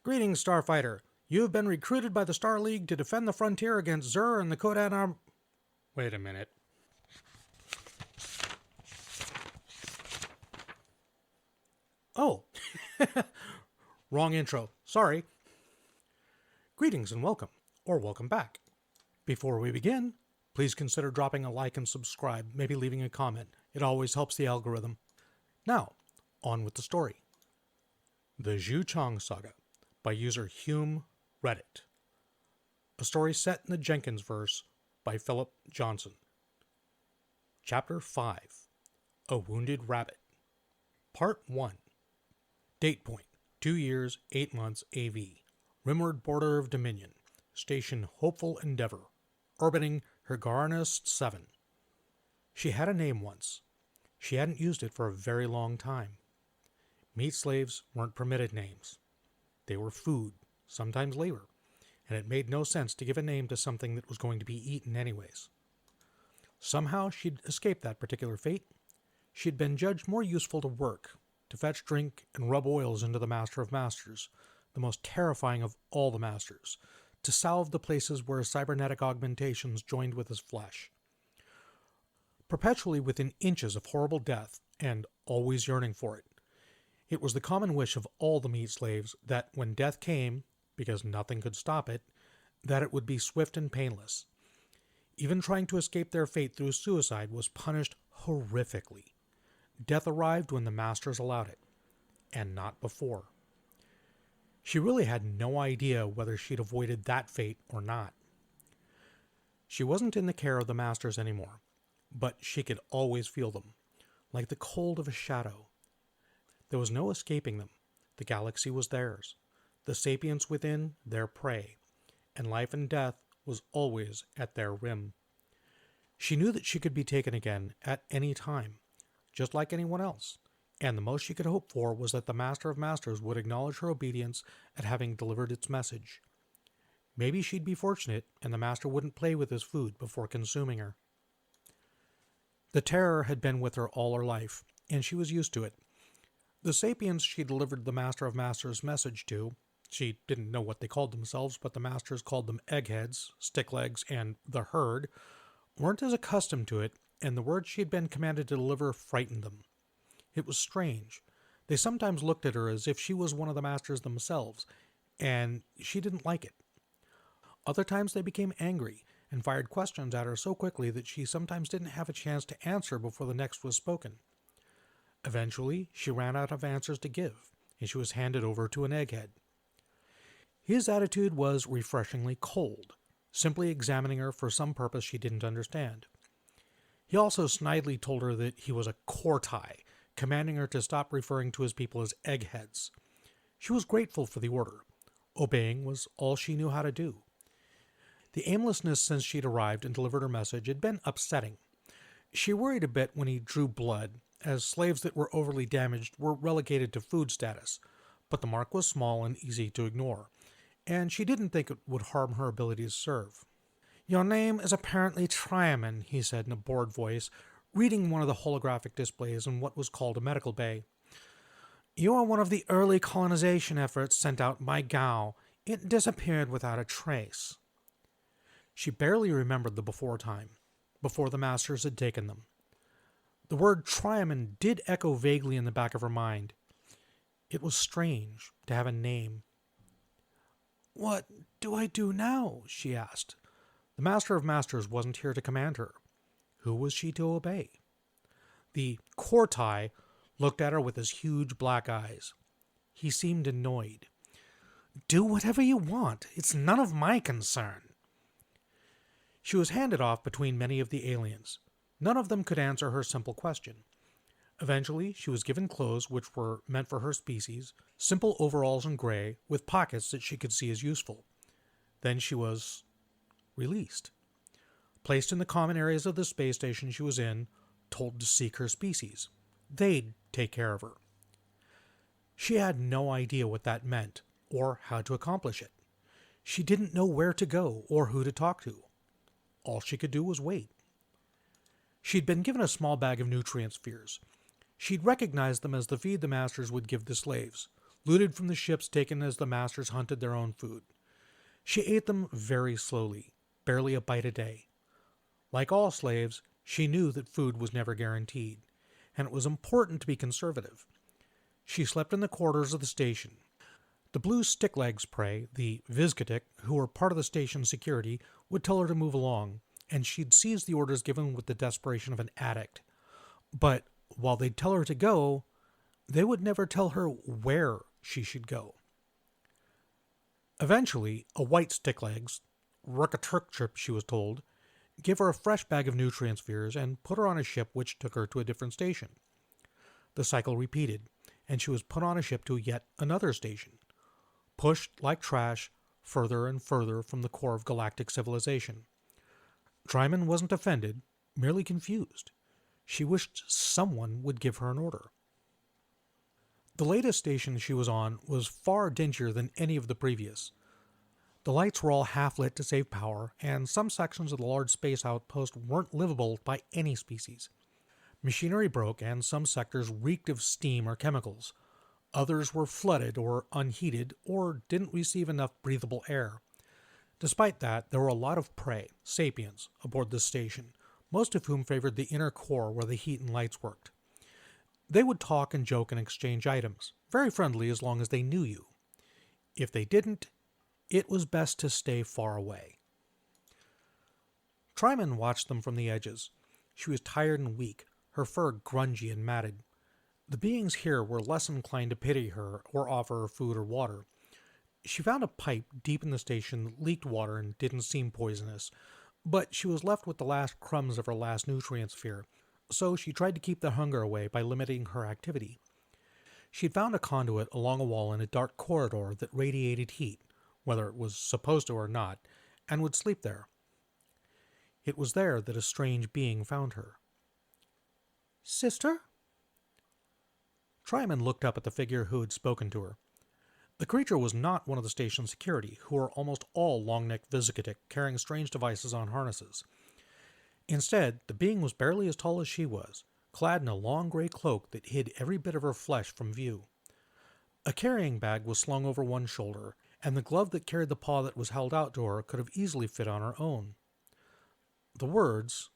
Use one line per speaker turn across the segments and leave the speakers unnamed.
Greetings, Starfighter. You have been recruited by the Star League to defend the frontier against Zur and the Kodan Arm... Wait a minute. Oh. Wrong intro. Sorry. Greetings and welcome, or welcome back. Before we begin, please consider dropping a like and subscribe, maybe leaving a comment. It always helps the algorithm. Now, on with the story. The Xiu Chang Saga by user Hume Reddit. A story set in the Jenkinsverse by Phillip Johnson. Chapter 5. A Wounded Rabbit. Part 1. Date point: 2 years, 8 months AV. Rimward border of Dominion. Station Hopeful Endeavor. Orbiting Hergaranist 7. She had a name once. She hadn't used it for a very long time. Meat slaves weren't permitted names. They were food, sometimes labor, and it made no sense to give a name to something that was going to be eaten anyways. Somehow she'd escaped that particular fate. She'd been judged more useful to work, to fetch drink and rub oils into the Master of Masters, the most terrifying of all the Masters, to salve the places where cybernetic augmentations joined with his flesh. Perpetually within inches of horrible death, and always yearning for it, it was the common wish of all the meat slaves that when death came, because nothing could stop it, that it would be swift and painless. Even trying to escape their fate through suicide was punished horrifically. Death arrived when the Masters allowed it, and not before. She really had no idea whether she'd avoided that fate or not. She wasn't in the care of the Masters anymore, but she could always feel them, like the cold of a shadow. There was no escaping them. The galaxy was theirs, the sapients within their prey, and life and death was always at their whim. She knew that she could be taken again at any time, just like anyone else, and the most she could hope for was that the Master of Masters would acknowledge her obedience at having delivered its message. Maybe she'd be fortunate, and the Master wouldn't play with his food before consuming her. The terror had been with her all her life, and she was used to it. The sapients she delivered the Master of Masters' message to, she didn't know what they called themselves, but the Masters called them eggheads, sticklegs, and the herd, weren't as accustomed to it, and the words she had been commanded to deliver frightened them. It was strange. They sometimes looked at her as if she was one of the Masters themselves, and she didn't like it. Other times they became angry and fired questions at her so quickly that she sometimes didn't have a chance to answer before the next was spoken. Eventually, she ran out of answers to give, and she was handed over to an egghead. His attitude was refreshingly cold, simply examining her for some purpose she didn't understand. He also snidely told her that he was a Corti, commanding her to stop referring to his people as eggheads. She was grateful for the order. Obeying was all she knew how to do. The aimlessness since she'd arrived and delivered her message had been upsetting. She worried a bit when he drew blood, as slaves that were overly damaged were relegated to food status, but the mark was small and easy to ignore, and she didn't think it would harm her ability to serve. "Your name is apparently Triaman," he said in a bored voice, reading one of the holographic displays in what was called a medical bay. "You are one of the early colonization efforts sent out by Gao. It disappeared without a trace." She barely remembered the before time, before the Masters had taken them. The word Triaman did echo vaguely in the back of her mind. It was strange to have a name. "What do I do now?" she asked. The Master of Masters wasn't here to command her. Who was she to obey? The Corti looked at her with his huge black eyes. He seemed annoyed. "Do whatever you want. It's none of my concern." She was handed off between many of the aliens. None of them could answer her simple question. Eventually, she was given clothes which were meant for her species, simple overalls in gray, with pockets that she could see as useful. Then she was released. Placed in the common areas of the space station she was in, told to seek her species. They'd take care of her. She had no idea what that meant, or how to accomplish it. She didn't know where to go or who to talk to. All she could do was wait. She'd been given a small bag of nutrient spheres. She'd recognized them as the feed the Masters would give the slaves, looted from the ships taken as the masters hunted their own food. She ate them very slowly, barely a bite a day. Like all slaves, she knew that food was never guaranteed, and it was important to be conservative. She slept in the quarters of the station. The blue stick-legs prey, the Vizcatic, who were part of the station's security, would tell her to move along, and she'd seize the orders given with the desperation of an addict. But while they'd tell her to go, they would never tell her where she should go. Eventually, a white stick-legs, Ruckaturktrip, she was told, gave her a fresh bag of nutrient spheres and put her on a ship which took her to a different station. The cycle repeated, and she was put on a ship to yet another station, pushed like trash further and further from the core of galactic civilization. Tryman wasn't offended, merely confused. She wished someone would give her an order. The latest station she was on was far dingier than any of the previous. The lights were all half-lit to save power, and some sections of the large space outpost weren't livable by any species. Machinery broke, and some sectors reeked of steam or chemicals. Others were flooded or unheated, or didn't receive enough breathable air. Despite that, there were a lot of prey, sapiens, aboard this station, most of whom favored the inner core where the heat and lights worked. They would talk and joke and exchange items, very friendly as long as they knew you. If they didn't, it was best to stay far away. Tryman watched them from the edges. She was tired and weak, her fur grungy and matted. The beings here were less inclined to pity her or offer her food or water. She found a pipe deep in the station that leaked water and didn't seem poisonous, but she was left with the last crumbs of her last nutrient sphere, so she tried to keep the hunger away by limiting her activity. She'd found a conduit along a wall in a dark corridor that radiated heat, whether it was supposed to or not, and would sleep there. It was there that a strange being found her. "Sister?" Tryman looked up at the figure who had spoken to her. The creature was not one of the station's security, who were almost all long-necked Vizcatic, carrying strange devices on harnesses. Instead, the being was barely as tall as she was, clad in a long gray cloak that hid every bit of her flesh from view. A carrying bag was slung over one shoulder, and the glove that carried the paw that was held out to her could have easily fit on her own. The words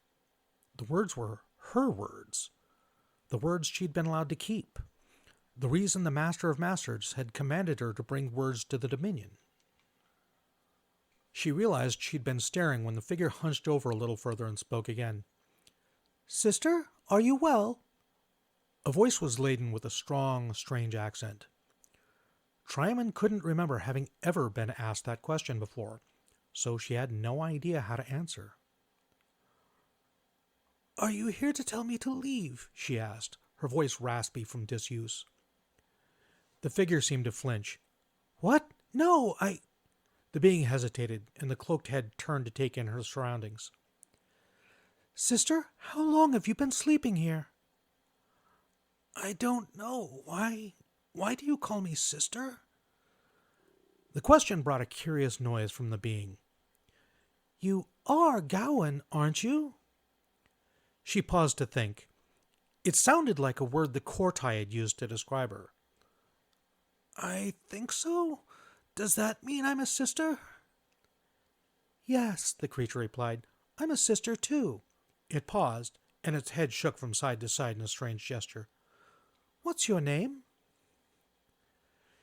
were her words. The words she'd been allowed to keep. The reason the Master of Masters had commanded her to bring words to the Dominion. She realized she'd been staring when the figure hunched over a little further and spoke again. "Sister, are you well?" A voice was laden with a strong, strange accent. Tryman couldn't remember having ever been asked that question before, so she had no idea how to answer. "Are you here to tell me to leave?" she asked, her voice raspy from disuse. The figure seemed to flinch. "What? No, The being hesitated, and the cloaked head turned to take in her surroundings. "Sister, how long have you been sleeping here?" "I don't know. Why do you call me sister?" The question brought a curious noise from the being. "You are Gowan, aren't you?" She paused to think. It sounded like a word the Corti had used to describe her. "I think so. Does that mean I'm a sister?" "Yes," the creature replied. "I'm a sister, too." It paused, and its head shook from side to side in a strange gesture. "What's your name?"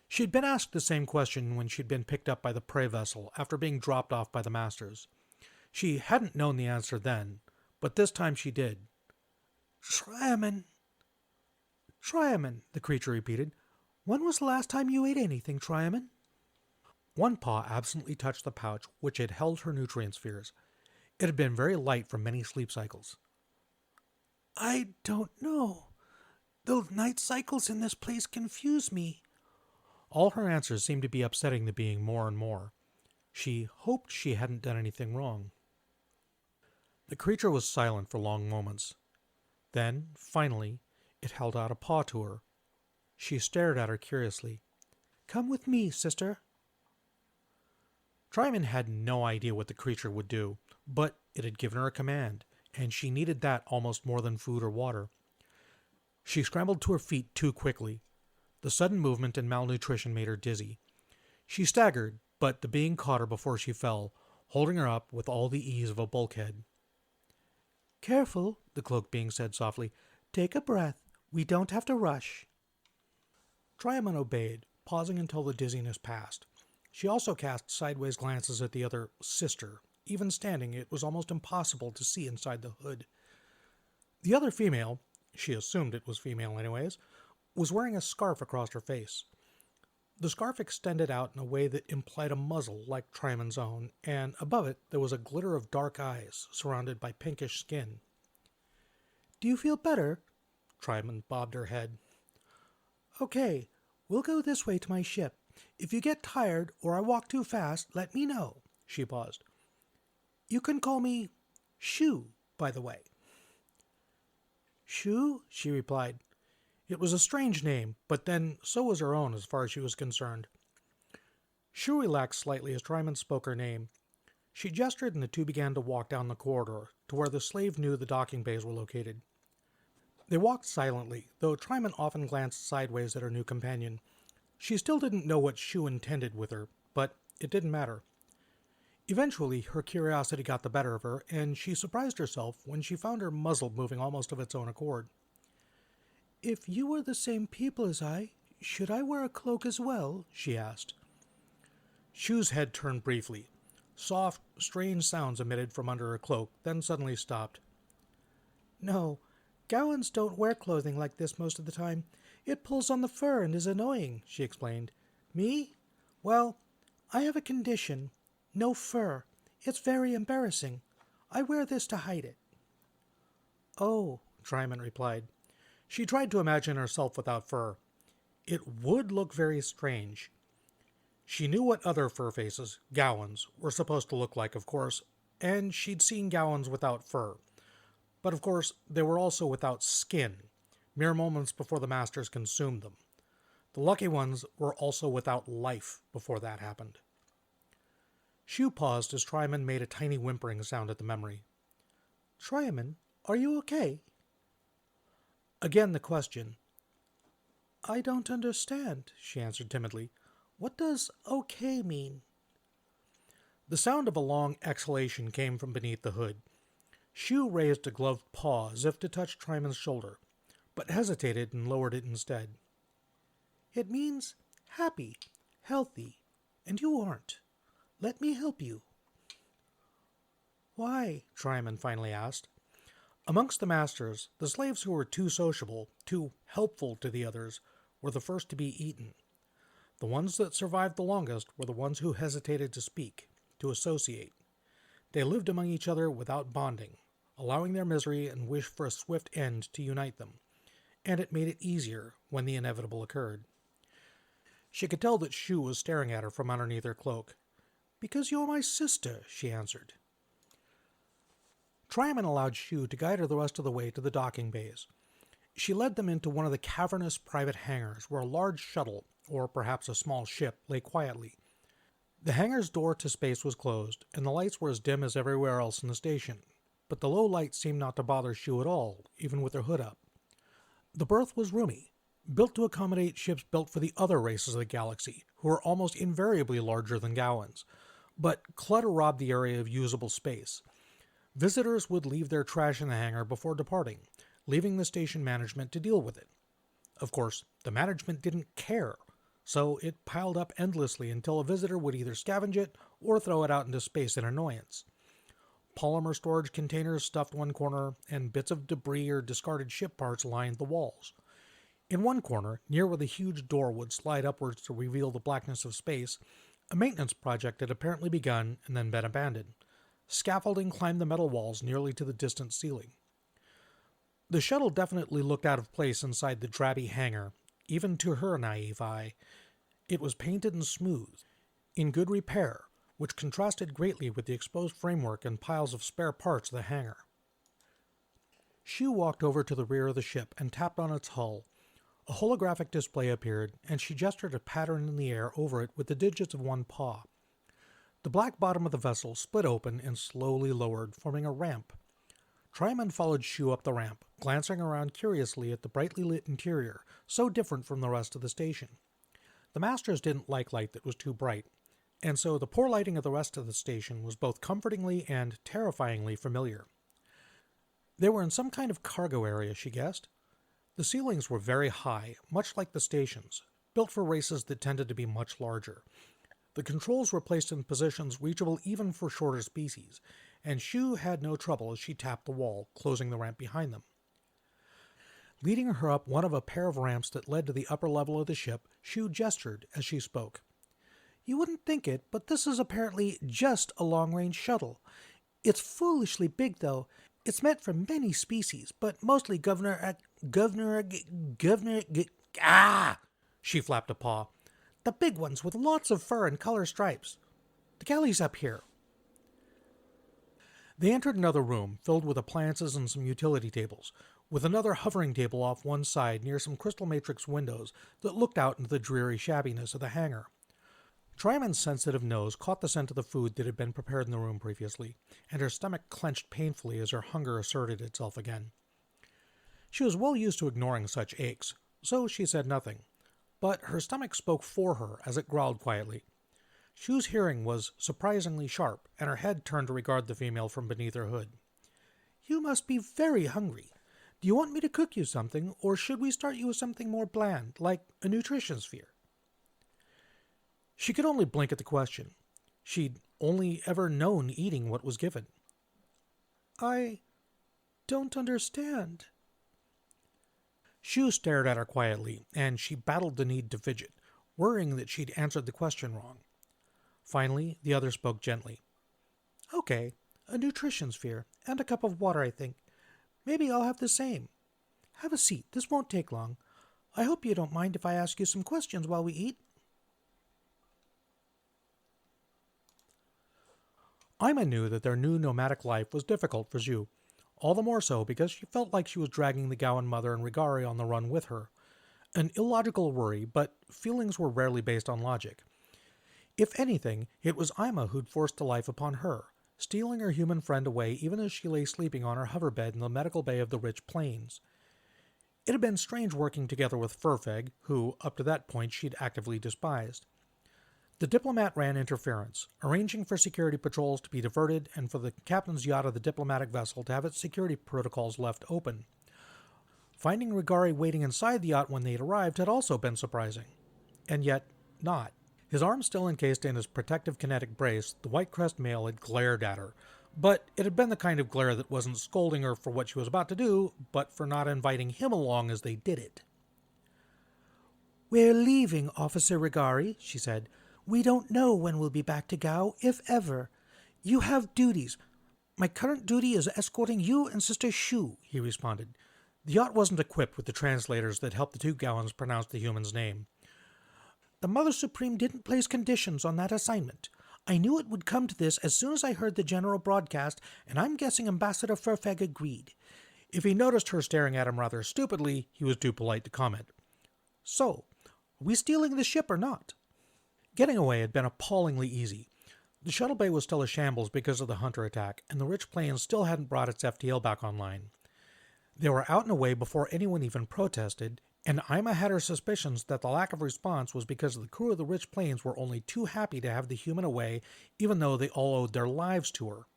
She'd been asked the same question when she'd been picked up by the prey vessel after being dropped off by the masters. She hadn't known the answer then, but this time she did. "Tryman." "Tryman," the creature repeated. "When was the last time you ate anything, Tryman?" One paw absently touched the pouch which had held her nutrient spheres. It had been very light from many sleep cycles. "I don't know. The night cycles in this place confuse me." All her answers seemed to be upsetting the being more and more. She hoped she hadn't done anything wrong. The creature was silent for long moments. Then, finally, it held out a paw to her. She stared at her curiously. "Come with me, sister." Tryman had no idea what the creature would do, but it had given her a command, and she needed that almost more than food or water. She scrambled to her feet too quickly. The sudden movement and malnutrition made her dizzy. She staggered, but the being caught her before she fell, holding her up with all the ease of a bulkhead. "Careful," the cloak being said softly. "Take a breath. We don't have to rush." Triamon obeyed, pausing until the dizziness passed. She also cast sideways glances at the other sister. Even standing, it was almost impossible to see inside the hood. The other female, she assumed it was female anyways, was wearing a scarf across her face. The scarf extended out in a way that implied a muzzle like Triamon's own, and above it there was a glitter of dark eyes surrounded by pinkish skin. "Do you feel better?" Triamon bobbed her head. "Okay, we'll go this way to my ship. If you get tired or I walk too fast, let me know." She paused. "You can call me Xiu, by the way." "Xiu?" she replied. It was a strange name, but then so was her own as far as she was concerned. Xiu relaxed slightly as Triamon spoke her name. She gestured and the two began to walk down the corridor to where the slave knew the docking bays were located. They walked silently, though Triamon often glanced sideways at her new companion. She still didn't know what Xiu intended with her, but it didn't matter. Eventually, her curiosity got the better of her, and she surprised herself when she found her muzzle moving almost of its own accord. "If you were the same people as I, should I wear a cloak as well?" she asked. Xiu's head turned briefly. Soft, strange sounds emitted from under her cloak, then suddenly stopped. "No, Gowans don't wear clothing like this most of the time. It pulls on the fur and is annoying," she explained. "Me? Well, I have a condition. No fur. It's very embarrassing. I wear this to hide it." "Oh," Triamon replied. She tried to imagine herself without fur. It would look very strange. She knew what other fur faces, Gowans, were supposed to look like, of course, and she'd seen Gowans without fur. But of course, they were also without skin, mere moments before the masters consumed them. The lucky ones were also without life before that happened. Xiu paused as Triamon made a tiny whimpering sound at the memory. "Triamon, are you okay?" Again the question. "I don't understand," she answered timidly. "What does okay mean?" The sound of a long exhalation came from beneath the hood. Xiu raised a gloved paw as if to touch Triamon's shoulder, but hesitated and lowered it instead. "It means happy, healthy, and you aren't. Let me help you." "Why?" Triamon finally asked. Amongst the masters, the slaves who were too sociable, too helpful to the others, were the first to be eaten. The ones that survived the longest were the ones who hesitated to speak, to associate. They lived among each other without bonding, allowing their misery and wish for a swift end to unite them, and it made it easier when the inevitable occurred. She could tell that Xiu was staring at her from underneath her cloak. "Because you're my sister," she answered. Triamon allowed Xiu to guide her the rest of the way to the docking bays. She led them into one of the cavernous private hangars where a large shuttle, or perhaps a small ship, lay quietly. The hangar's door to space was closed, and the lights were as dim as everywhere else in the station, but the low light seemed not to bother Xiu at all, even with her hood up. The berth was roomy, built to accommodate ships built for the other races of the galaxy, who were almost invariably larger than Gowans, but clutter robbed the area of usable space. Visitors would leave their trash in the hangar before departing, leaving the station management to deal with it. Of course, the management didn't care, so it piled up endlessly until a visitor would either scavenge it or throw it out into space in annoyance. Polymer storage containers stuffed one corner, and bits of debris or discarded ship parts lined the walls. In one corner, near where the huge door would slide upwards to reveal the blackness of space, a maintenance project had apparently begun and then been abandoned. Scaffolding climbed the metal walls nearly to the distant ceiling. The shuttle definitely looked out of place inside the drabby hangar, even to her naive eye. It was painted and smooth, in good repair, which contrasted greatly with the exposed framework and piles of spare parts of the hangar. Xiu walked over to the rear of the ship and tapped on its hull. A holographic display appeared, and she gestured a pattern in the air over it with the digits of one paw. The black bottom of the vessel split open and slowly lowered, forming a ramp. Tryman followed Xiu up the ramp, glancing around curiously at the brightly lit interior, so different from the rest of the station. The masters didn't like light that was too bright, and so the poor lighting of the rest of the station was both comfortingly and terrifyingly familiar. They were in some kind of cargo area, she guessed. The ceilings were very high, much like the stations, built for races that tended to be much larger. The controls were placed in positions reachable even for shorter species, and Xiu had no trouble as she tapped the wall, closing the ramp behind them. Leading her up one of a pair of ramps that led to the upper level of the ship, Xiu gestured as she spoke. "You wouldn't think it, but this is apparently just a long-range shuttle. It's foolishly big, though. It's meant for many species, but mostly She flapped a paw. "The big ones with lots of fur and color stripes. The galley's up here." They entered another room, filled with appliances and some utility tables, with another hovering table off one side near some crystal matrix windows that looked out into the dreary shabbiness of the hangar. Tryman's sensitive nose caught the scent of the food that had been prepared in the room previously, and her stomach clenched painfully as her hunger asserted itself again. She was well used to ignoring such aches, so she said nothing, but her stomach spoke for her as it growled quietly. Xiu's hearing was surprisingly sharp, and her head turned to regard the female from beneath her hood. "You must be very hungry. Do you want me to cook you something, or should we start you with something more bland, like a nutrition sphere?" She could only blink at the question. She'd only ever known eating what was given. "I don't understand." Xiu stared at her quietly, and she battled the need to fidget, worrying that she'd answered the question wrong. Finally, the other spoke gently. "Okay, a nutrition sphere, and a cup of water, I think. Maybe I'll have the same. Have a seat, this won't take long. I hope you don't mind if I ask you some questions while we eat." Ayma knew that their new nomadic life was difficult for Xiu, all the more so because she felt like she was dragging the Gowan mother and Regaari on the run with her. An illogical worry, but feelings were rarely based on logic. If anything, it was Ayma who'd forced the life upon her, stealing her human friend away even as she lay sleeping on her hoverbed in the medical bay of the rich plains. It had been strange working together with Furfeg, who, up to that point, she'd actively despised. The diplomat ran interference, arranging for security patrols to be diverted and for the captain's yacht of the diplomatic vessel to have its security protocols left open. Finding Regaari waiting inside the yacht when they'd arrived had also been surprising. And yet, not. His arm still encased in his protective kinetic brace, the White Crest male had glared at her. But it had been the kind of glare that wasn't scolding her for what she was about to do, but for not inviting him along as they did it. "We're leaving, Officer Regaari," she said. "We don't know when we'll be back to Gao, if ever. You have duties." "My current duty is escorting you and Sister Xiu," he responded. The yacht wasn't equipped with the translators that helped the two Gowans pronounce the human's name. "The Mother Supreme didn't place conditions on that assignment. I knew it would come to this as soon as I heard the general broadcast, and I'm guessing Ambassador Furfeg agreed." If he noticed her staring at him rather stupidly, he was too polite to comment. "So, are we stealing the ship or not?" Getting away had been appallingly easy. The shuttle bay was still a shambles because of the Hunter attack, and the rich plains still hadn't brought its FTL back online. They were out and away before anyone even protested, and Ayma had her suspicions that the lack of response was because the crew of the rich plains were only too happy to have the human away, even though they all owed their lives to her.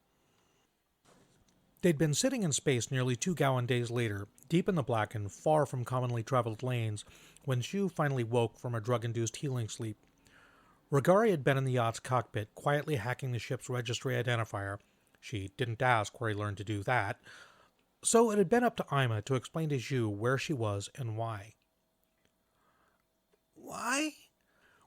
They'd been sitting in space nearly 2 Gowan days later, deep in the black and far from commonly traveled lanes, when Xiu finally woke from a drug-induced healing sleep. Regaari had been in the yacht's cockpit, quietly hacking the ship's registry identifier. She didn't ask where he learned to do that. So it had been up to Ayma to explain to Xiu where she was and why. "Why?"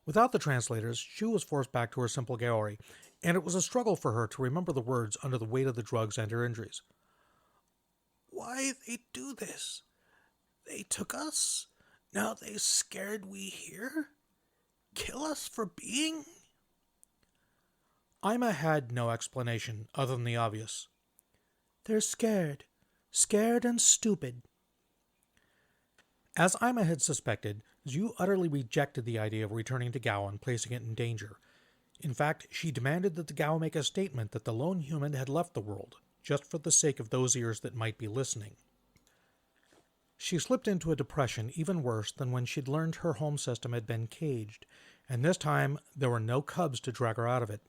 Without the translators, Xiu was forced back to her simple Gaori, and it was a struggle for her to remember the words under the weight of the drugs and her injuries. "Why they do this? They took us? Now they scared we here? Kill us for being?" Ayma had no explanation other than the obvious. "They're scared. Scared and stupid." As Ayma had suspected, Xiu utterly rejected the idea of returning to Gao and placing it in danger. In fact, she demanded that the Gao make a statement that the lone human had left the world. just for the sake of those ears that might be listening. She slipped into a depression even worse than when she'd learned her home system had been caged, and this time there were no cubs to drag her out of it.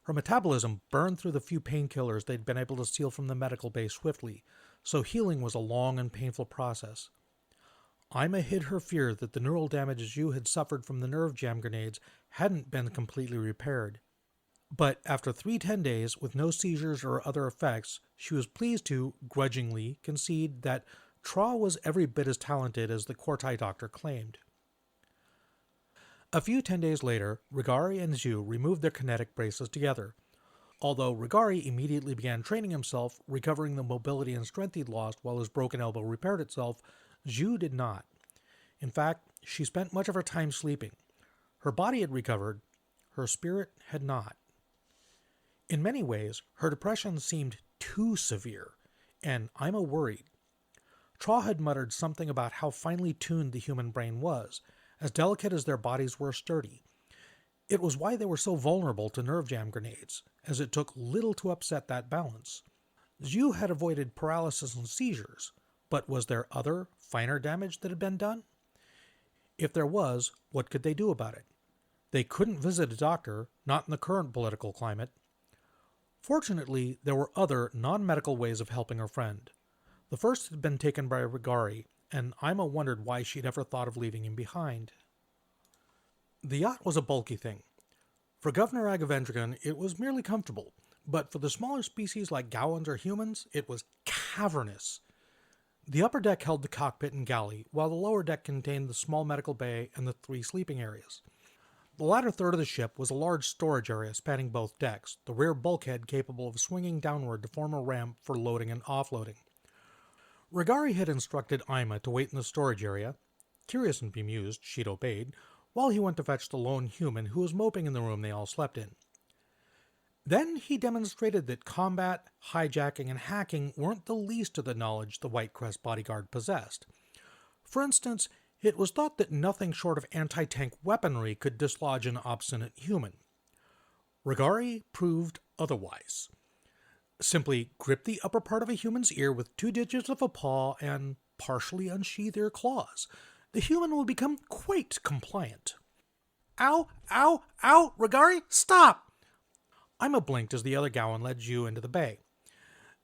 Her metabolism burned through the few painkillers they'd been able to steal from the medical bay swiftly, so healing was a long and painful process. Ayma hid her fear that the neural damage Xiu had suffered from the nerve jam grenades hadn't been completely repaired. But after 3 days, with no seizures or other effects, she was pleased to, grudgingly, concede that Tra was every bit as talented as the Corti doctor claimed. A few 10 days later, Regaari and Xiu removed their kinetic braces together. Although Regaari immediately began training himself, recovering the mobility and strength he'd lost while his broken elbow repaired itself, Xiu did not. In fact, she spent much of her time sleeping. Her body had recovered, her spirit had not. In many ways, her depression seemed too severe, and Ayma worried. Tra had muttered something about how finely tuned the human brain was, as delicate as their bodies were sturdy. It was why they were so vulnerable to nerve jam grenades, as it took little to upset that balance. Xiu had avoided paralysis and seizures, but was there other, finer damage that had been done? If there was, what could they do about it? They couldn't visit a doctor, not in the current political climate. Fortunately, there were other, non-medical ways of helping her friend. The first had been taken by Regaari, and Ayma wondered why she'd ever thought of leaving him behind. The yacht was a bulky thing. For Governor Agavendrigan, it was merely comfortable, but for the smaller species like Gowans or humans, it was cavernous. The upper deck held the cockpit and galley, while the lower deck contained the small medical bay and the 3 sleeping areas. The latter third of the ship was a large storage area spanning both decks, the rear bulkhead capable of swinging downward to form a ramp for loading and offloading. Regaari had instructed Ayma to wait in the storage area. Curious and bemused, she'd obeyed, while he went to fetch the lone human who was moping in the room they all slept in. Then he demonstrated that combat, hijacking, and hacking weren't the least of the knowledge the White Crest bodyguard possessed. For instance, it was thought that nothing short of anti-tank weaponry could dislodge an obstinate human. Regaari proved otherwise. Simply grip the upper part of a human's ear with 2 digits of a paw and partially unsheath their claws. The human will become quite compliant. Ow! Ow! Ow! Regaari, stop! Ayma blinked as the other Gowan led Xiu into the bay.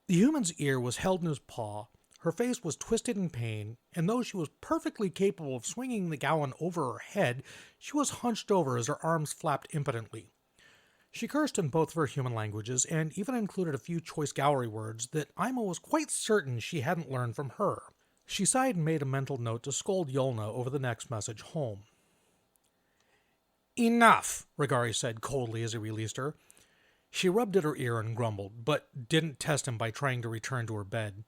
The human's ear was held in his paw, her face was twisted in pain, and though she was perfectly capable of swinging the Gowan over her head, she was hunched over as her arms flapped impotently. She cursed in both of her human languages, and even included a few choice Gowry words that Ayma was quite certain she hadn't learned from her. She sighed and made a mental note to scold Yolna over the next message home. Enough, Regaari said coldly as he released her. She rubbed at her ear and grumbled, but didn't test him by trying to return to her bed.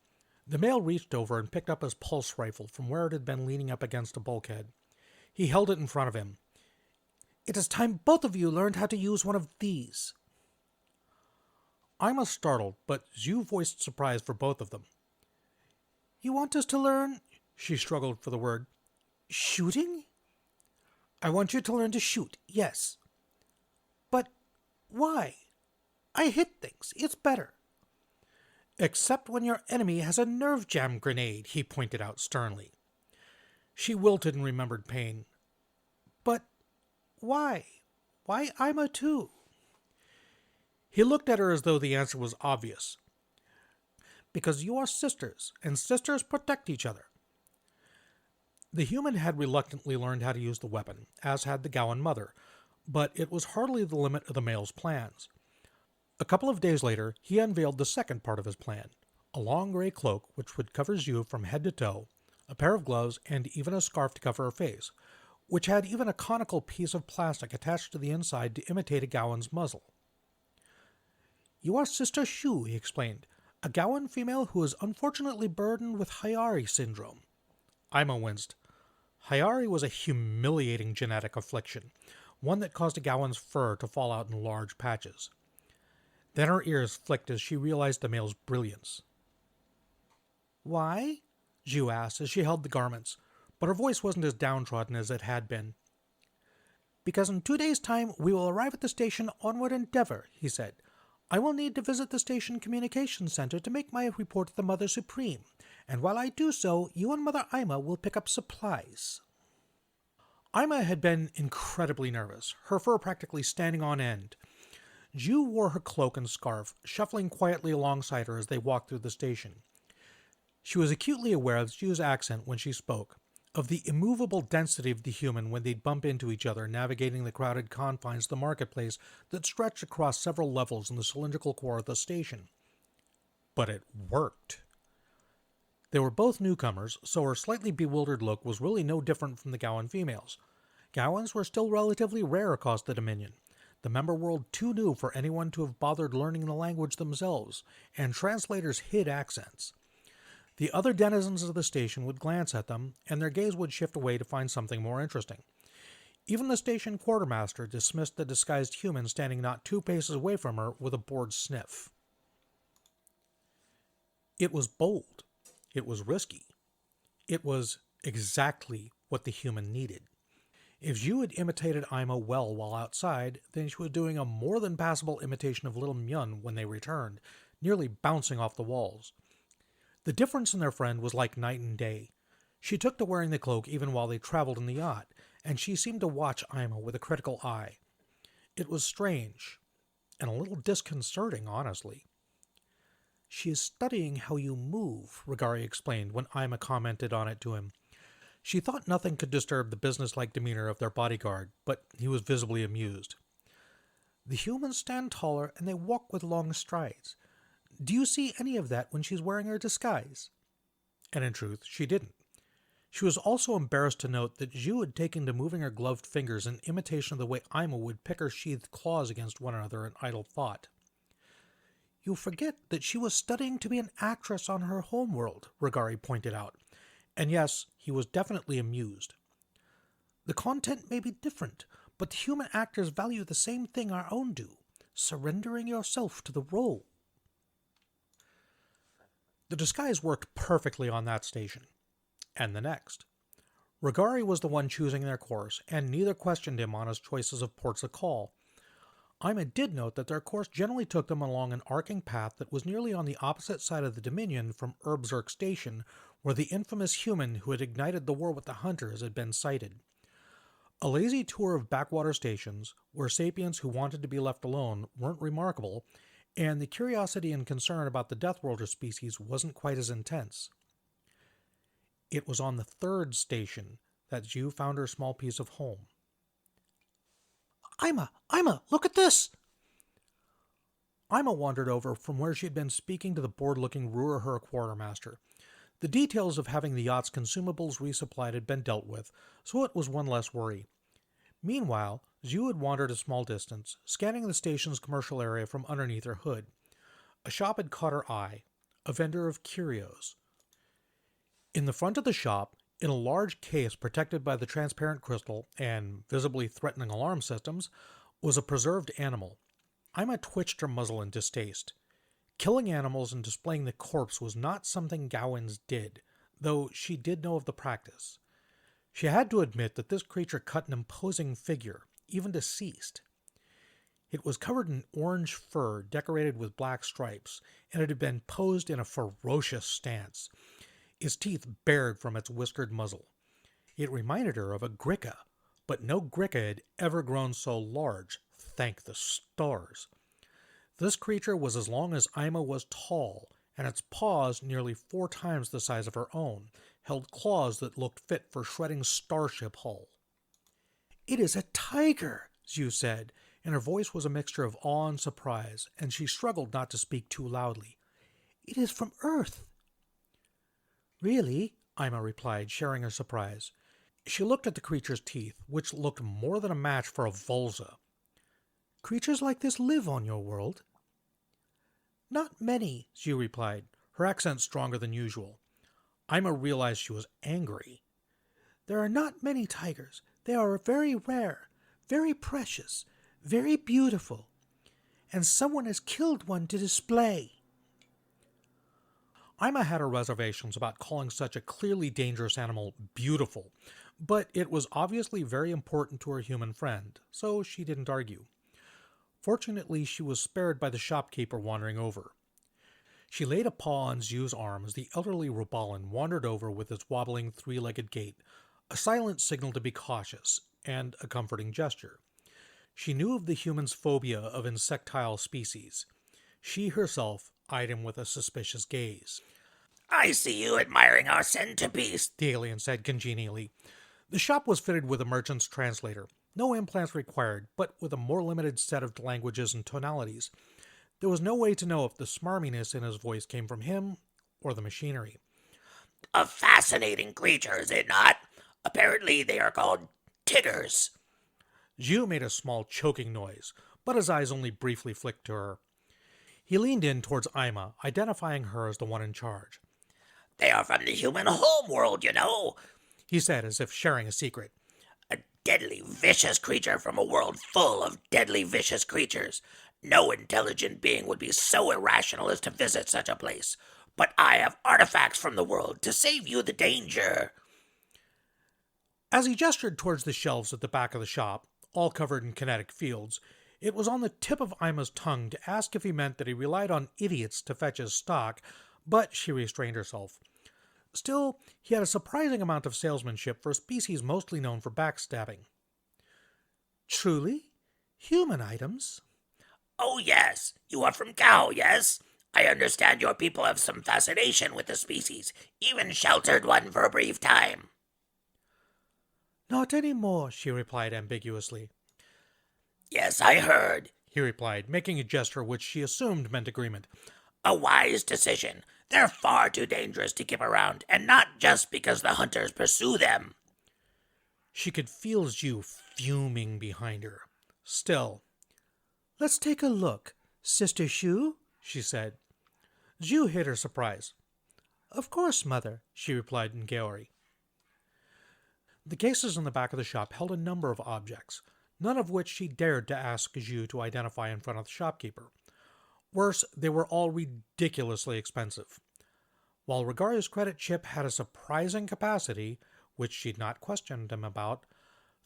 The male reached over and picked up his pulse rifle from where it had been leaning up against a bulkhead. He held it in front of him. It is time both of you learned how to use one of these. Ayma startled, but Xiu voiced surprise for both of them. You want us to learn? She struggled for the word. Shooting? I want you to learn to shoot, yes. But why? I hit things. It's better. Except when your enemy has a nerve jam grenade, he pointed out sternly. She wilted and remembered pain. But why? Why Ayma too? He looked at her as though the answer was obvious. Because you are sisters, and sisters protect each other. The human had reluctantly learned how to use the weapon, as had the Gowan mother, but it was hardly the limit of the male's plans. A couple of days later, he unveiled the second part of his plan, a long gray cloak which would cover Xiu from head to toe, a pair of gloves, and even a scarf to cover her face, which had even a conical piece of plastic attached to the inside to imitate a Gowan's muzzle. You are Sister Xiu, he explained, a Gowan female who is unfortunately burdened with Hayari syndrome. Ayma winced. Hayari was a humiliating genetic affliction, one that caused a Gowan's fur to fall out in large patches. Then her ears flicked as she realized the male's brilliance. Why? Xiu asked as she held the garments, but her voice wasn't as downtrodden as it had been. Because in 2 days' time we will arrive at the station Onward Endeavor, he said. I will need to visit the station communications center to make my report to the Mother Supreme, and while I do so, you and Mother Ayma will pick up supplies. Ayma had been incredibly nervous, her fur practically standing on end. Xiu wore her cloak and scarf, shuffling quietly alongside her as they walked through the station. She was acutely aware of Xiu's accent when she spoke, of the immovable density of the human when they'd bump into each other navigating the crowded confines of the marketplace that stretched across several levels in the cylindrical core of the station. But it worked. They were both newcomers, so her slightly bewildered look was really no different from the Gowan females. Gowans were still relatively rare across the Dominion, the member world too new for anyone to have bothered learning the language themselves, and translators hid accents. The other denizens of the station would glance at them, and their gaze would shift away to find something more interesting. Even the station quartermaster dismissed the disguised human standing not 2 paces away from her with a bored sniff. It was bold. It was risky. It was exactly what the human needed. If Xiu had imitated Ayma well while outside, then she was doing a more than passable imitation of little Myun when they returned, nearly bouncing off the walls. The difference in their friend was like night and day. She took to wearing the cloak even while they traveled in the yacht, and she seemed to watch Ayma with a critical eye. It was strange, and a little disconcerting, honestly. She is studying how you move, Regaari explained when Ayma commented on it to him. She thought nothing could disturb the businesslike demeanor of their bodyguard, but he was visibly amused. The humans stand taller and they walk with long strides. Do you see any of that when she's wearing her disguise? And in truth, she didn't. She was also embarrassed to note that Xiu had taken to moving her gloved fingers in imitation of the way Ayma would pick her sheathed claws against one another in idle thought. You forget that she was studying to be an actress on her homeworld, Regaari pointed out. And yes, he was definitely amused. The content may be different, but the human actors value the same thing our own do, surrendering yourself to the role. The disguise worked perfectly on that station, and the next. Regaari was the one choosing their course, and neither questioned him on his choices of ports of call. Ayma did note that their course generally took them along an arcing path that was nearly on the opposite side of the Dominion from Erbzerk Station, where the infamous human who had ignited the war with the Hunters had been sighted. A lazy tour of backwater stations, where sapients who wanted to be left alone weren't remarkable, and the curiosity and concern about the Deathworlders species wasn't quite as intense. It was on the 3rd station that Xiu found her small piece of home. Ayma, look at this! Ayma wandered over from where she had been speaking to the bored-looking Ruhr quartermaster. The details of having the yacht's consumables resupplied had been dealt with, so it was one less worry. Meanwhile, Xiu had wandered a small distance, scanning the station's commercial area from underneath her hood. A shop had caught her eye, a vendor of curios. In the front of the shop, in a large case protected by the transparent crystal and visibly threatening alarm systems, was a preserved animal. Ayma twitched her muzzle in distaste. Killing animals and displaying the corpse was not something Gowans did, though she did know of the practice. She had to admit that this creature cut an imposing figure, even deceased. It was covered in orange fur decorated with black stripes, and it had been posed in a ferocious stance, its teeth bared from its whiskered muzzle. It reminded her of a gricka, but no gricka had ever grown so large, thank the stars. This creature was as long as Ayma was tall, and its paws, nearly 4 times the size of her own, held claws that looked fit for shredding starship hull. "It is a tiger," Xiu said, and her voice was a mixture of awe and surprise, and she struggled not to speak too loudly. "It is from Earth." "Really?" Ayma replied, sharing her surprise. She looked at the creature's teeth, which looked more than a match for a Volza. "Creatures like this live on your world?" "Not many," Xiu replied, her accent stronger than usual. Ayma realized she was angry. "There are not many tigers. They are very rare, very precious, very beautiful. And someone has killed one to display." Ayma had her reservations about calling such a clearly dangerous animal beautiful, but it was obviously very important to her human friend, so she didn't argue. Fortunately, she was spared by the shopkeeper wandering over. She laid a paw on Xiu's arm as the elderly Rubalan wandered over with his wobbling three-legged gait, a silent signal to be cautious, and a comforting gesture. She knew of the human's phobia of insectile species. She herself eyed him with a suspicious gaze.
I see you admiring our centerpiece,
The alien said congenially. The shop was fitted with a merchant's translator. No implants required, but with a more limited set of languages and tonalities. There was no way to know if the smarminess in his voice came from him or the machinery.
A fascinating creature, is it not? Apparently they are called tiggers.
Xiu made a small choking noise, but his eyes only briefly flicked to her. He leaned in towards Ayma, identifying her as the one in charge.
They are from the human homeworld, you know.
He said, as if sharing a secret.
A deadly, vicious creature from a world full of deadly, vicious creatures. No intelligent being would be so irrational as to visit such a place. But I have artifacts from the world to save you the danger.
As he gestured towards the shelves at the back of the shop, all covered in kinetic fields, it was on the tip of Ayma's tongue to ask if he meant that he relied on idiots to fetch his stock, but she restrained herself. Still, he had a surprising amount of salesmanship for a species mostly known for backstabbing. Truly? Human items?
Oh yes, you are from Gao, yes? I understand your people have some fascination with the species, even sheltered one for a brief time.
Not any more, she replied ambiguously.
Yes, I heard,
He replied, making a gesture which she assumed meant agreement.
A wise decision. They're far too dangerous to keep around, and not just because the hunters pursue them.
She could feel Xiu fuming behind her. Still, let's take a look, Sister Xiu, she said. Xiu hid her surprise. Of course, Mother, she replied in Gaori. The cases in the back of the shop held a number of objects, none of which she dared to ask Xiu to identify in front of the shopkeeper. Worse, they were all ridiculously expensive. While Regaari's credit chip had a surprising capacity, which she'd not questioned him about,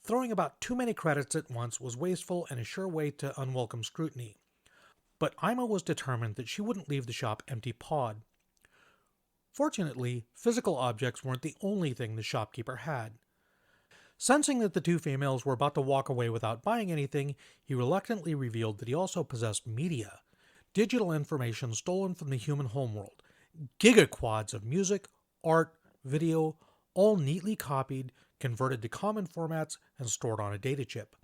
throwing about too many credits at once was wasteful and a sure way to unwelcome scrutiny. But Ayma was determined that she wouldn't leave the shop empty-pawed. Fortunately, physical objects weren't the only thing the shopkeeper had. Sensing that the two females were about to walk away without buying anything, he reluctantly revealed that he also possessed media, digital information stolen from the human homeworld, gigaquads of music, art, video, all neatly copied, converted to common formats, and stored on a data chip.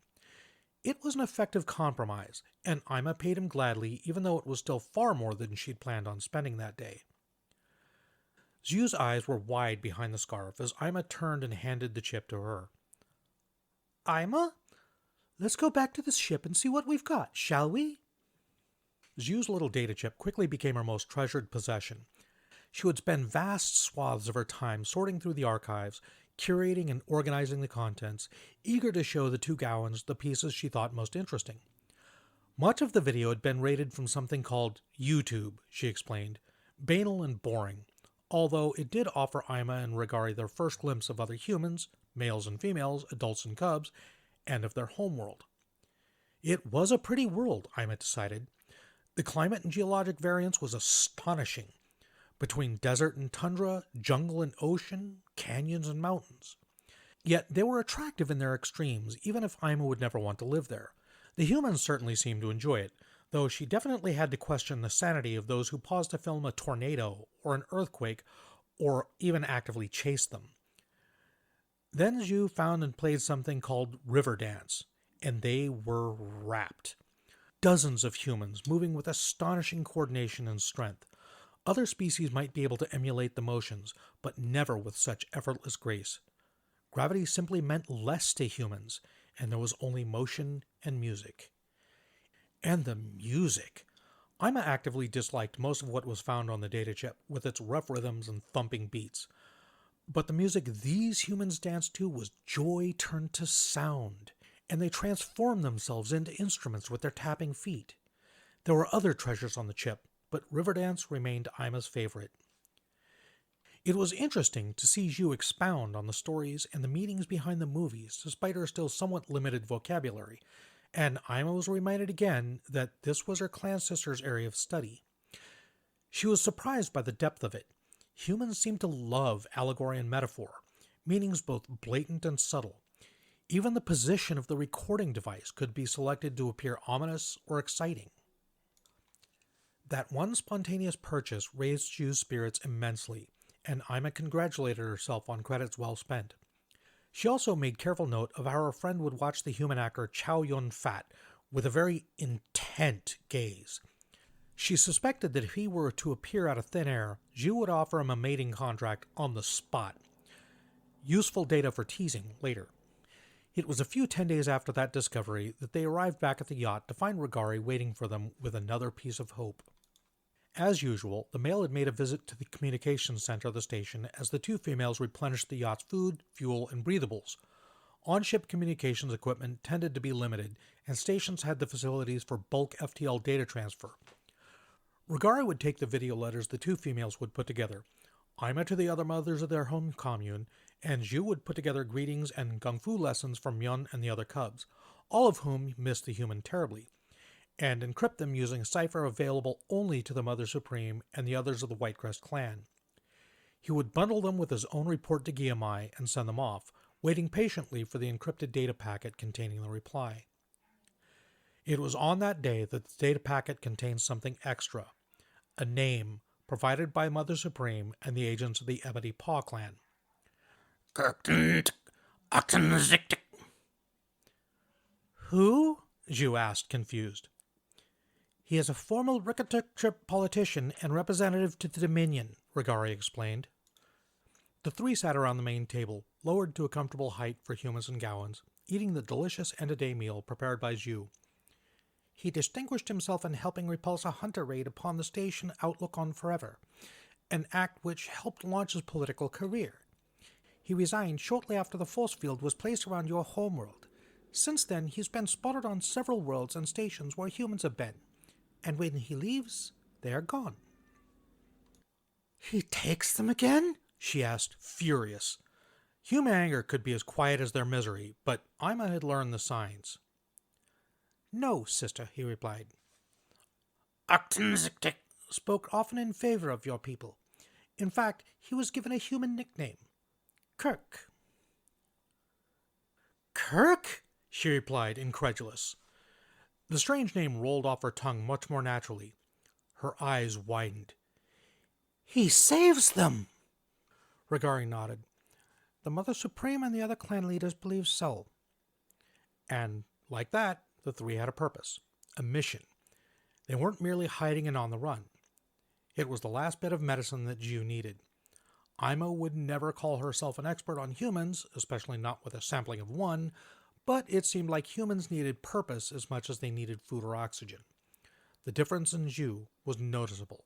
It was an effective compromise, and Ayma paid him gladly, even though it was still far more than she'd planned on spending that day. Xiu's eyes were wide behind the scarf as Ayma turned and handed the chip to her. Ayma, let's go back to the ship and see what we've got, shall we? Xiu's little data chip quickly became her most treasured possession. She would spend vast swaths of her time sorting through the archives, curating and organizing the contents, eager to show the two Gowans the pieces she thought most interesting. Much of the video had been rated from something called YouTube, she explained, banal and boring, although it did offer Ayma and Regaari their first glimpse of other humans, males and females, adults and cubs, and of their homeworld. It was a pretty world, Ayma decided. The climate and geologic variance was astonishing, between desert and tundra, jungle and ocean, canyons and mountains. Yet they were attractive in their extremes, even if Ayma would never want to live there. The humans certainly seemed to enjoy it, though she definitely had to question the sanity of those who paused to film a tornado or an earthquake, or even actively chased them. Then Xiu found and played something called River Dance, and they were rapt. Dozens of humans moving with astonishing coordination and strength. Other species might be able to emulate the motions, but never with such effortless grace. Gravity simply meant less to humans, and there was only motion and music. And the music! Ayma actively disliked most of what was found on the data chip, with its rough rhythms and thumping beats. But the music these humans danced to was joy turned to sound, and they transformed themselves into instruments with their tapping feet. There were other treasures on the chip, but Riverdance remained Ayma's favorite. It was interesting to see Xiu expound on the stories and the meanings behind the movies, despite her still somewhat limited vocabulary, and Ayma was reminded again that this was her clan sister's area of study. She was surprised by the depth of it. Humans seem to love allegory and metaphor, meanings both blatant and subtle. Even the position of the recording device could be selected to appear ominous or exciting. That one spontaneous purchase raised Xiu's spirits immensely, and Ayma congratulated herself on credits well spent. She also made careful note of how her friend would watch the human actor Chow Yun-fat with a very intent gaze. She suspected that if he were to appear out of thin air, Xiu would offer him a mating contract on the spot. Useful data for teasing later. It was a few 10 days after that discovery that they arrived back at the yacht to find Regaari waiting for them with another piece of hope. As usual, the male had made a visit to the communications center of the station as the two females replenished the yacht's food, fuel, and breathables. On-ship communications equipment tended to be limited, and stations had the facilities for bulk FTL data transfer. Regaari would take the video letters the two females would put together, Ayma to the other mothers of their home commune, and Xiu would put together greetings and kung fu lessons from Yun and the other cubs, all of whom missed the human terribly, and encrypt them using a cipher available only to the Mother Supreme and the others of the Whitecrest clan. He would bundle them with his own report to Guillemai and send them off, waiting patiently for the encrypted data packet containing the reply. It was on that day that the data packet contained something extra, a name provided by Mother Supreme and the agents of the Ebony Paw clan. Who? Xiu asked, confused. He is a formal Rickatrip politician and representative to the Dominion, Regaari explained. The three sat around the main table, lowered to a comfortable height for humans and Gowans, eating the delicious end-of-day meal prepared by Xiu. He distinguished himself in helping repulse a hunter raid upon the station Outlook on Forever, an act which helped launch his political career. He resigned shortly after the force field was placed around your homeworld. Since then, he's been spotted on several worlds and stations where humans have been, and when he leaves, they are gone. He takes them again? She asked, furious. Human anger could be as quiet as their misery, but Ayma had learned the signs. No, sister, he replied. Octanzictic spoke often in favor of your people. In fact, he was given a human nickname, Kirk. Kirk? She replied, incredulous. The strange name rolled off her tongue much more naturally. Her eyes widened. He saves them! Regaari nodded. The Mother Supreme and the other clan leaders believe so. And, like that, the three had a purpose, a mission. They weren't merely hiding and on the run. It was the last bit of medicine that Xiu needed. Ayma would never call herself an expert on humans, especially not with a sampling of one, but it seemed like humans needed purpose as much as they needed food or oxygen. The difference in Xiu was noticeable.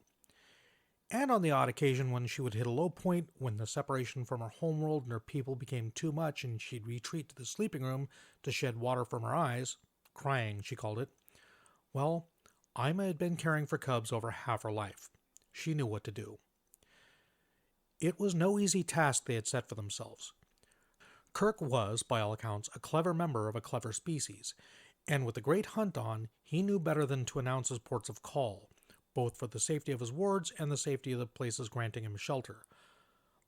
And on the odd occasion when she would hit a low point, when the separation from her homeworld and her people became too much and she'd retreat to the sleeping room to shed water from her eyes, crying, she called it, well, Ayma had been caring for cubs over half her life. She knew what to do. It was no easy task they had set for themselves. Kirk was, by all accounts, a clever member of a clever species, and with the great hunt on, he knew better than to announce his ports of call, both for the safety of his wards and the safety of the places granting him shelter.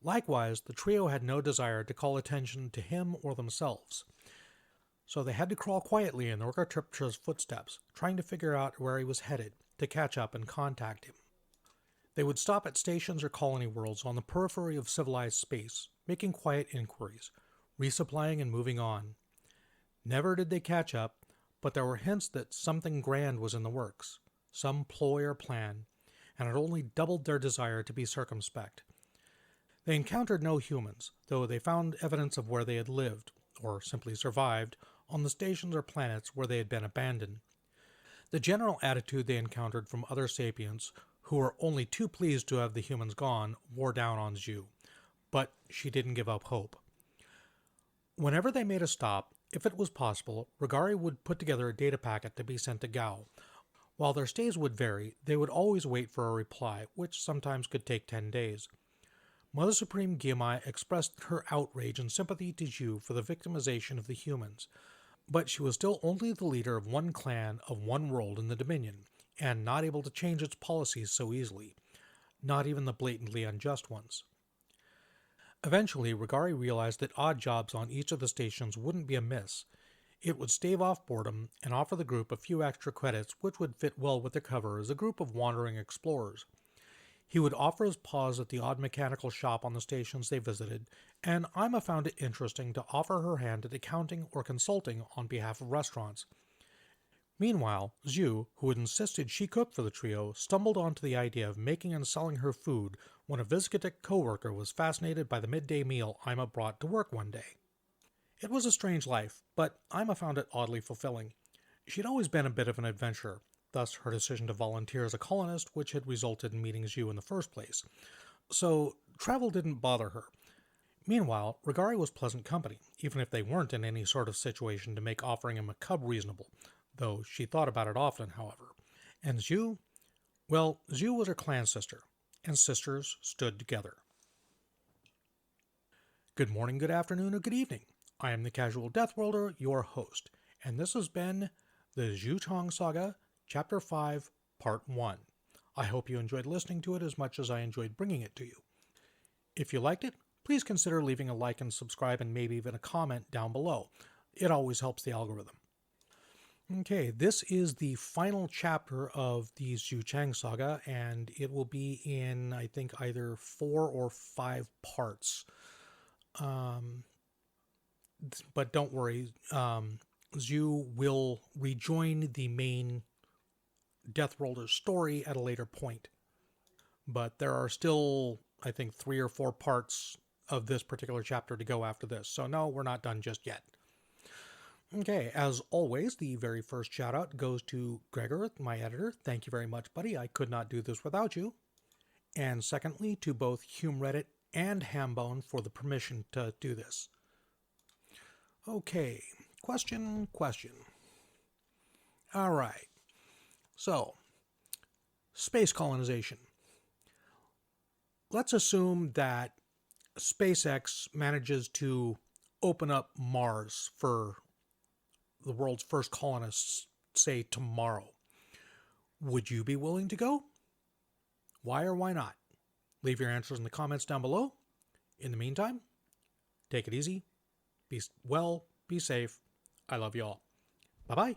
Likewise, the trio had no desire to call attention to him or themselves, so they had to crawl quietly in the Rickatriptra's footsteps, trying to figure out where he was headed, to catch up and contact him. They would stop at stations or colony worlds on the periphery of civilized space, making quiet inquiries, resupplying and moving on. Never did they catch up, but there were hints that something grand was in the works, some ploy or plan, and it only doubled their desire to be circumspect. They encountered no humans, though they found evidence of where they had lived, or simply survived, on the stations or planets where they had been abandoned. The general attitude they encountered from other sapients, who were only too pleased to have the humans gone, wore down on Xiu, but she didn't give up hope. Whenever they made a stop, if it was possible, Regaari would put together a data packet to be sent to Gao. While their stays would vary, they would always wait for a reply, which sometimes could take 10 days. Mother Supreme Guillemai expressed her outrage and sympathy to Xiu for the victimization of the humans, But she was still only the leader of one clan of one world in the Dominion, and not able to change its policies so easily, not even the blatantly unjust ones. Eventually, Regaari realized that odd jobs on each of the stations wouldn't be amiss. It would stave off boredom and offer the group a few extra credits which would fit well with their cover as a group of wandering explorers. He would offer his paws at the odd mechanical shop on the stations they visited, and Ayma found it interesting to offer her hand at accounting or consulting on behalf of restaurants. Meanwhile, Xiu, who had insisted she cook for the trio, stumbled onto the idea of making and selling her food when a Vizcatic co-worker was fascinated by the midday meal Ayma brought to work one day. It was a strange life, but Ayma found it oddly fulfilling. She'd always been a bit of an adventurer, thus her decision to volunteer as a colonist, which had resulted in meeting Xiu in the first place. So travel didn't bother her. Meanwhile, Regaari was pleasant company, even if they weren't in any sort of situation to make offering him a cub reasonable, though she thought about it often, however. And Xiu? Well, Xiu was her clan sister, and sisters stood together. Good morning, good afternoon, or good evening. I am the Casual Deathworlder, your host, and this has been the Xiu Chang Saga, Chapter 5, Part 1. I hope you enjoyed listening to it as much as I enjoyed bringing it to you. If you liked it, please consider leaving a like and subscribe and maybe even a comment down below. It always helps the algorithm. Okay, this is the final chapter of the Xiu Chang Saga, and it will be in, I think, either 4 or 5 parts. But don't worry, Xiu will rejoin the main Deathworlders story at a later point. But there are still, I think, 3 or 4 parts of this particular chapter to go after this. So no, we're not done just yet. Okay, as always, the very first shout out goes to Gregor, my editor. Thank you very much, buddy. I could not do this without you. And secondly, to both Hume Reddit and Hambone for the permission to do this. Okay, question. All right. So, space colonization. Let's assume that SpaceX manages to open up Mars for the world's first colonists, say tomorrow. Would you be willing to go? Why or why not? Leave your answers in the comments down below. In the meantime, take it easy. Be well, be safe. I love you all. Bye-bye.